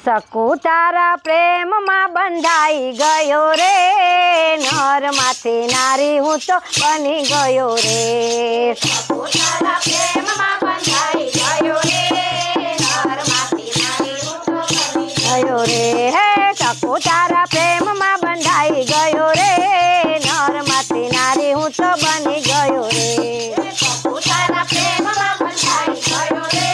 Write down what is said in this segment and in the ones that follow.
શકુ તારા પ્રેમમાં બંધાઈ ગયો રે, નર માંથી નારી હું તો બની ગયો રે। શકુ તારા પ્રેમમાં બંધાઈ ગયો રે, નર માંથી નારી હું તો બની ગયો રે, હે શકુ તારા પ્રેમમાં બંધાઈ ગયો રે, નર માંથી નારી હું તો બની ગયો રે। શકુ તારા પ્રેમમાં બંધાઈ ગયો રે,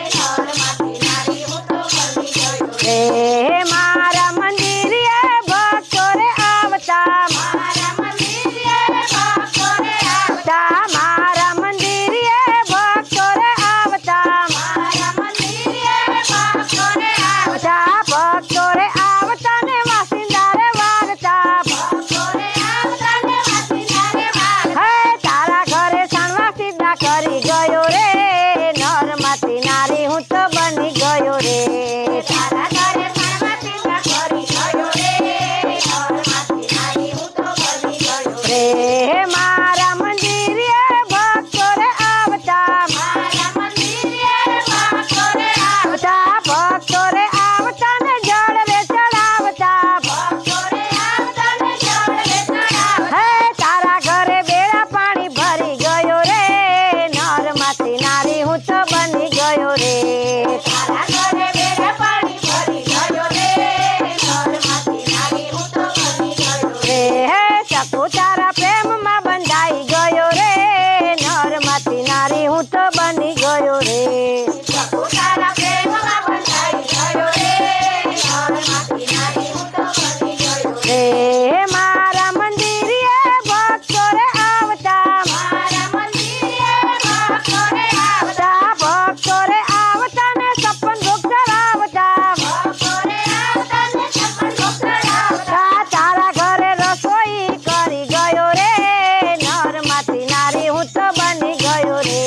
નર માંથી નારી હું તો બની ગયો રે। હે મારા મંદિરે ભક્તો રે આવતા, મારા મંદિરે ભક્તો રે આવતા, મારા મંદિરે ભક્તો રે આવતા, મારા મંદિરે ભક્તો રે આવતા, ભક્તો રે આવતા ને વાસિંદા રે વારતા, ભક્તો રે આવતા ને વાસિંદા રે વારતા। હે તારા ઘરે સાણવા સીધા કરી ગયો રે, નર માંથી નારી હું તો બની ગયો રે। તારા ઘરે સાણવા સીધા કરી ગયો રે, નર માંથી નારી હું તો બની ગયો રે। હે મારા મંદિરે ભક્તો રે આવતા, મારા મંદિરે ભક્તો રે આવતા, ભક્તો રે આવતા ને જળ રે ચડાવતા, ભક્તો રે આવતા ને જળ રે ચડાવતા। હે તારા ઘરે બેડા પાણી ભરી ગયો રે, નર માંથી નારી હું તો બની ગયો રે। તારા ઘરે બેડા પાણી ભરી ગયો રે, નર માંથી નારી હું તો બની ગયો રે। હે શકુ તારા પ્રેમમાં બંધાઈ ગયો રે, નર માંથી નારી હું તો બની ગયો રે। શકુ તારા પ્રેમમાં બંધાઈ ગયો રે, નર માંથી નારી હું તો બની ગયો રે। હે મારા મંદિરે ભક્તો રે આવતા, મારા મંદિરે ભક્તો રે આવતા, ભક્તો રે આવતા ને છપ્પન ભોગ ચડાવતા, ભક્તો રે આવતા ને છપ્પન ભોગ ચડાવતા। તારા ઘરે રસોઈ કરી ગયો રે, નર માંથી નારી હું તો બની ગયો રે।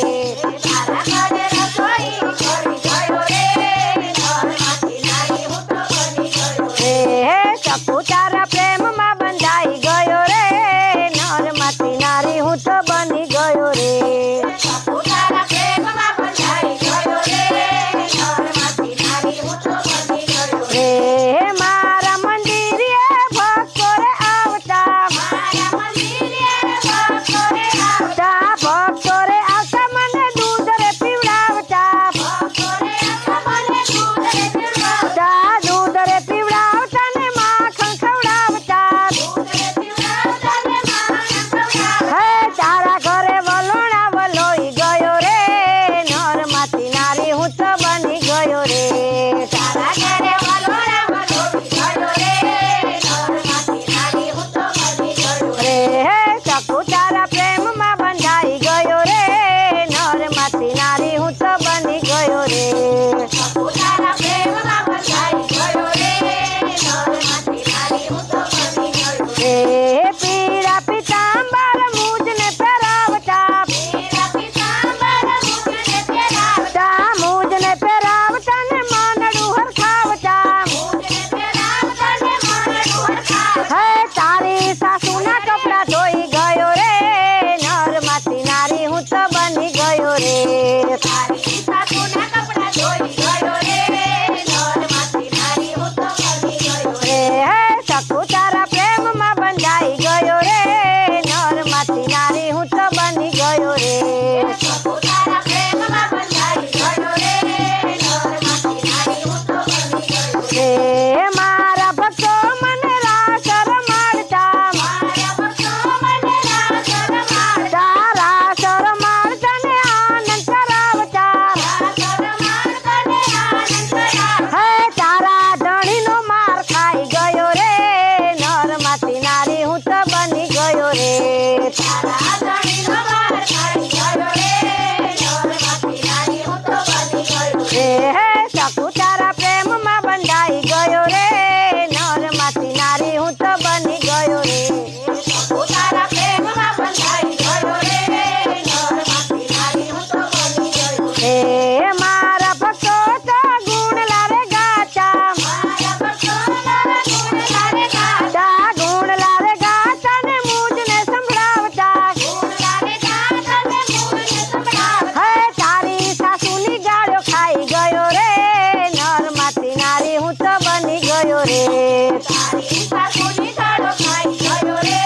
તારી સાસુની દાડો ખાઈ ગયો રે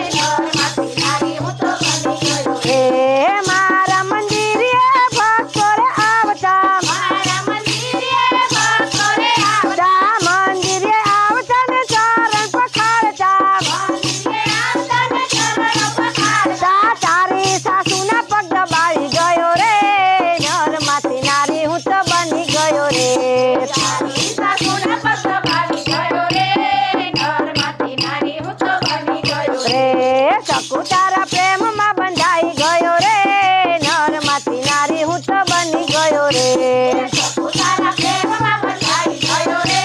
નરમાંથી નારી હું તો બની ગયો રે હે મારા મંદિરે ભક્તો રે આવતા મારા મંદિરે ભક્તો રે આવતા મંદિરે આવતા ને ચરણ પખાડતા મંદિરે આવતા ને ચરણ પખાડતા તારી સાસુના પગ દબાવી ગયો રે નરમાંથી નારી હું તો બની ગયો રે તારી સાસુના પગ દબાવી ગયો રે નરમાંથી નારી હું તો બની ગયો રે રે સકુ તારા પ્રેમમાં બંધાઈ ગયો રે નરમાંથી નારી હું તો બની ગયો રે સકુ તારા પ્રેમમાં બંધાઈ ગયો રે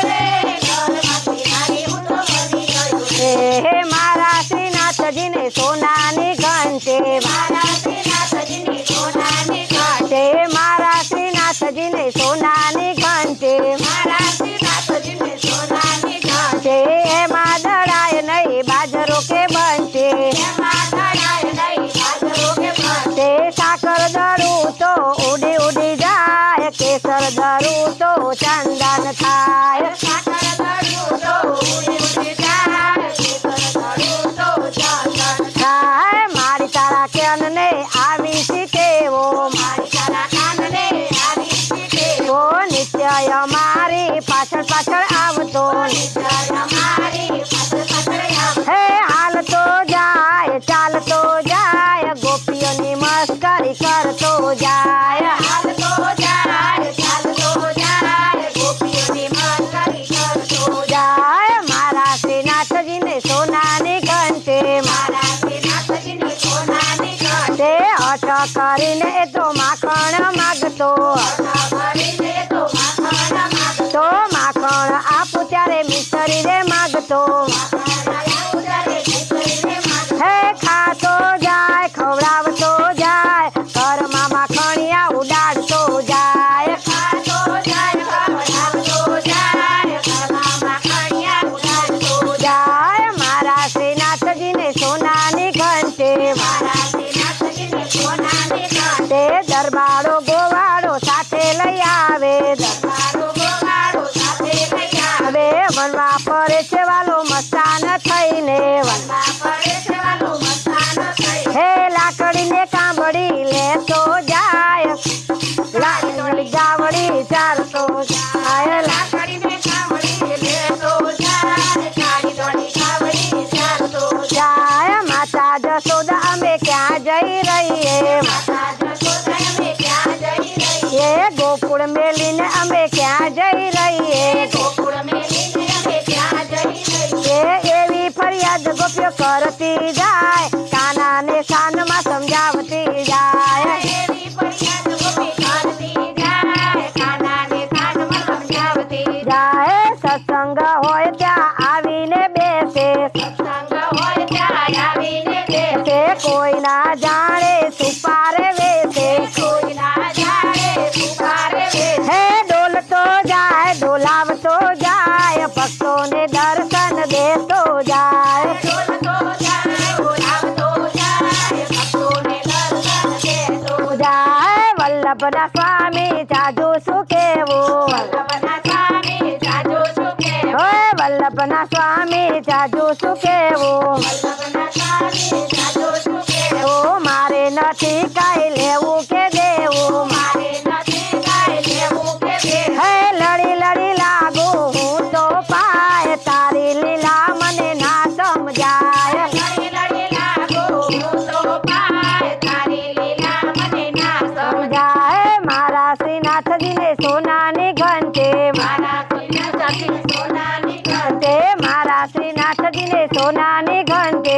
નરમાંથી નારી હું તો બની ગયો રે હે મારા શ્રીનાથજીને સોનાની ઘંટે મારા શ્રીનાથજીની સોનાની ઘાટ તે મારા શ્રીનાથજીને સોનાની ઘંટે મારા શ્રીનાથજીને સોનાની ઘાટ તે એમાં દળાય નહીં બાજરો કે બંટે એમાં દળાય નહીં બાજરો કે ભાત તે સાકર દળું તો ઉડી ઉડી જાય કેસર દળું તો ચંદન થાય સાકર દળું તો ઉડી ઉડી જાય કેસર દળું તો ચંદન થાય મારી તારા કેનને આવી શીખેવો મારી તારા કાનને આવી શીખે તો નિત્ય અમારી પાછળ પાછળ આવતો નિત્ય મારી પાછળ પાછળ આવ હે હાલતો જાય ચાલતો જાય ગોપીઓની મસ્કરી કરતો જાય ચાલતો જાય ચાલતો જાય ગોપીઓની મસ્કરી કરતો જાય મારા શ્રીનાથજીને સોનાની ઘંટે મારા શ્રીનાથજીની સોનાની ઘાટ તે અટ કરીને એ તો માખણ માગતો કરીને તો માખણ માગતો તો માખણ આપું ત્યારે મિસરી રે માગતો હે ખાતો જાય ખવડાવતો જાય ઘરમાં માખણિયા ઉડાડતો જાય જાય મારા શ્રીનાથજીને સોનાની ઘંટે તે દરબારો ગોવાળો સાથે લઈ આવે હવે વનવા ફરે છે વાલો મસ્તાન થઈને હે લાકડીને કાંબડી લેતો જાય લાકડી ગાવડી ચાલતો જાય જાય માતા જશોદા અમે ક્યાં જઈ રહીએ એ ગોકુળ મેલીને અમે ક્યાં જઈ રહીએ એ એવી ફરિયાદ ગોપીઓ કરતી જાય કાનાને કાનમાં સમજાવતી જાય જાય સત્સંગ હોય ત્યાં આવીને બેસે તે કોઈ ના જાણે સુપારે વેસે હે ડોલતો જાય ડોલાવતો જાય ભક્તોને દર્શન દેતો જાય જાય વલ્લભના સ્વામી જાજુ શું કેવું ઓય વલ્લભના સ્વામી જાજુ શું કેવું ઓ મારે નથી કઈ લેવું કે દેવું હે લડી લડી લાગુ હું તો પાય તારી લીલા મને ના સમજાય સમજાય મારા શ્રીનાથજીને સોનાની ઘંટે ઘંટે મારા શ્રીનાથજીને સોનાની ઘંટે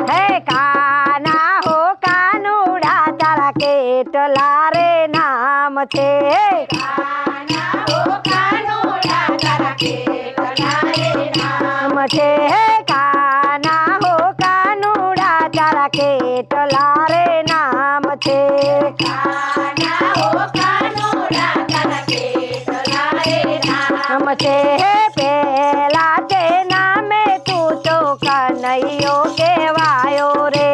હે કાના હો કાનુડા તારા કેટલા રે નામ છે નામ છે હે કાના હો કાનુડા તારા કેટલા રે નામ છે નામ છે હે પેલા તે નામે તું તો કનૈયો કેવાયો રે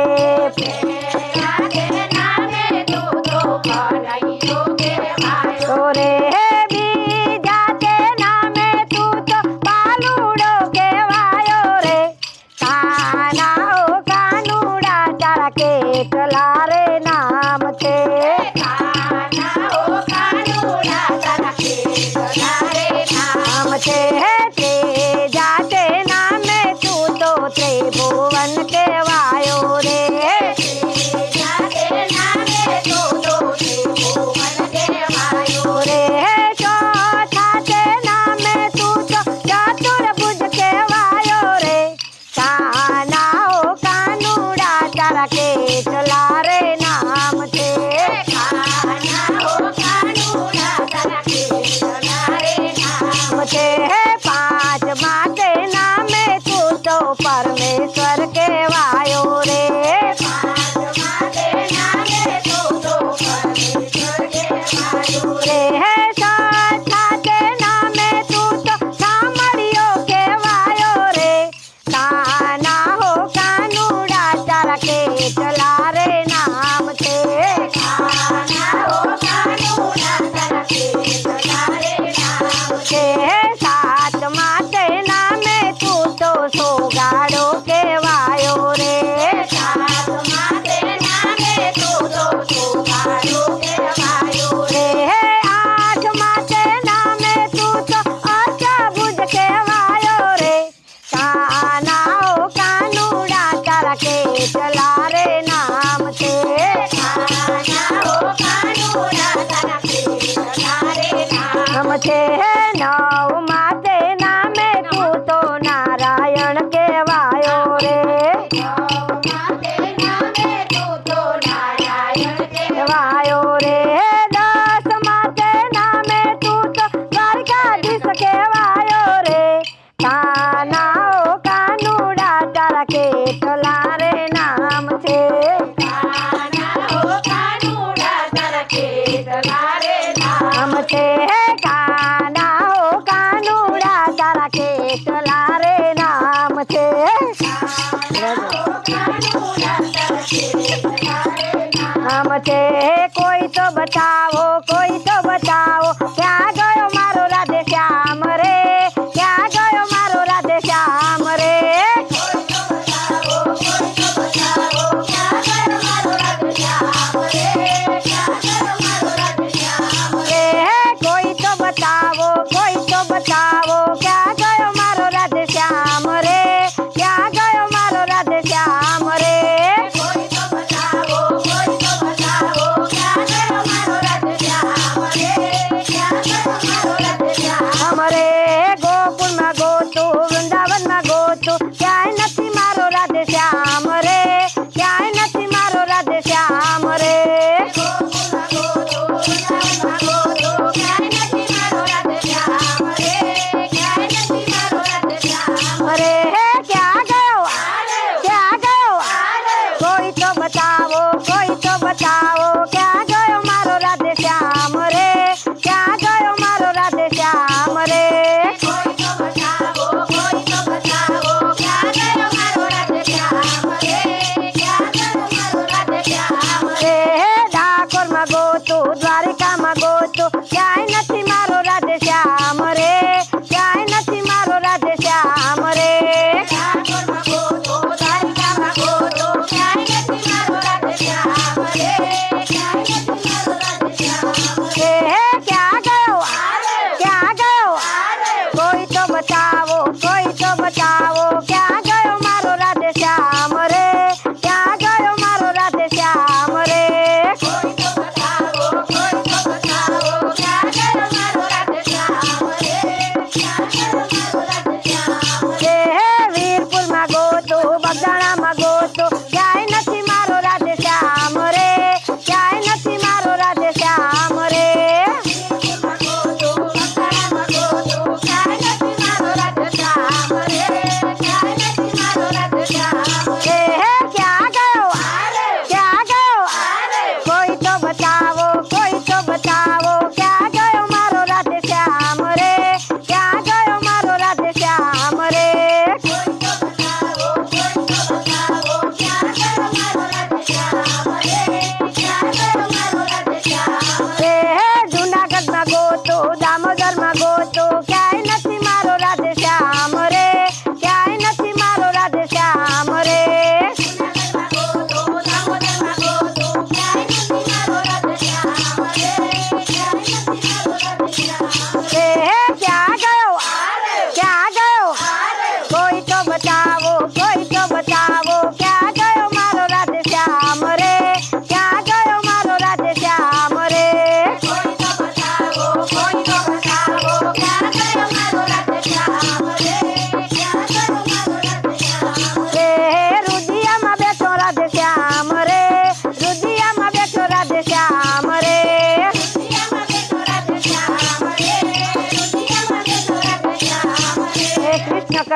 તો રે બીજા તે કેટલા રે નામ છે કાના ઓ કાનુડા તારા કેટલા રે નામ નામ છે તે જાતે નામે તું તો ત્રિભુવન કહેવાયો રે જાતે નામે તો ત્રિભુવન કહેવાયો રે ચોથા તે નામે તું તો ચતુર્ભુજ કહેવાયો રે કાના ઓ કાનુડા તારા કેટલા રે નામ છે કાના ઓ કાનુડા તારા કેટલા રે નામ છે પાંચ માતે નામે તું તો પરમેશ્વર કહેવાયો રે માતે નામે તો પરમેશ્વર કહેવાયો રે છઠ્ઠા તે નામે તું તો સામળિયો કહેવાયો રે કાના હો કાનુડા તારા કેટલા રે નામ છે કાના ઓ કાનુડા તારા કેટલા રે નામ છે સાતમા તે નામે તું તો સોગાડો કહેવાયો રે માતે નામે તો સુગાડો કહેવાયો રે આઠમા તે નામે તું તો અષ્ટભુજ કહેવાયો રે કાના ઓ કાનુડા તારા કેટલા રે નામ છે કાના ઓ કાનુડા તારા કેટલા રે નામ નામ છે નવમા તે નામે તું તો નારાયણ કહેવાયો રે માતે નામે તો નારાયણ કહેવાયો રે દસમા તે નામે તું તો દ્વારકાધીશ કહેવાયો રે કાના ઓ કાનુડા તારા કેટલા રે નામ છે કાના ઓ કાનુડા તારા કેટલા રે નામ નામ છે કાના ઓ કાનુડા તારા કેટલા રે નામ છે નામ છે કોઈ તો બતાવો કોઈ તો બતાવો ક્યાં ગયો મારો રાધે શ્યામ રે ક્યાં ગયો મારો રાધે શ્યામ રે કોઈ તો બતાવો ક્યાં ગયો મારો રાધે શ્યામ રે ક્યાં ગયો મારો રાધે શ્યામ રે કોઈ તો બતાવો ક્યાં ગયો મારો રાધે શ્યામ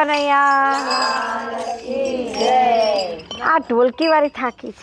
કનૈયા આ ઢોલકી વાળી થાકી છે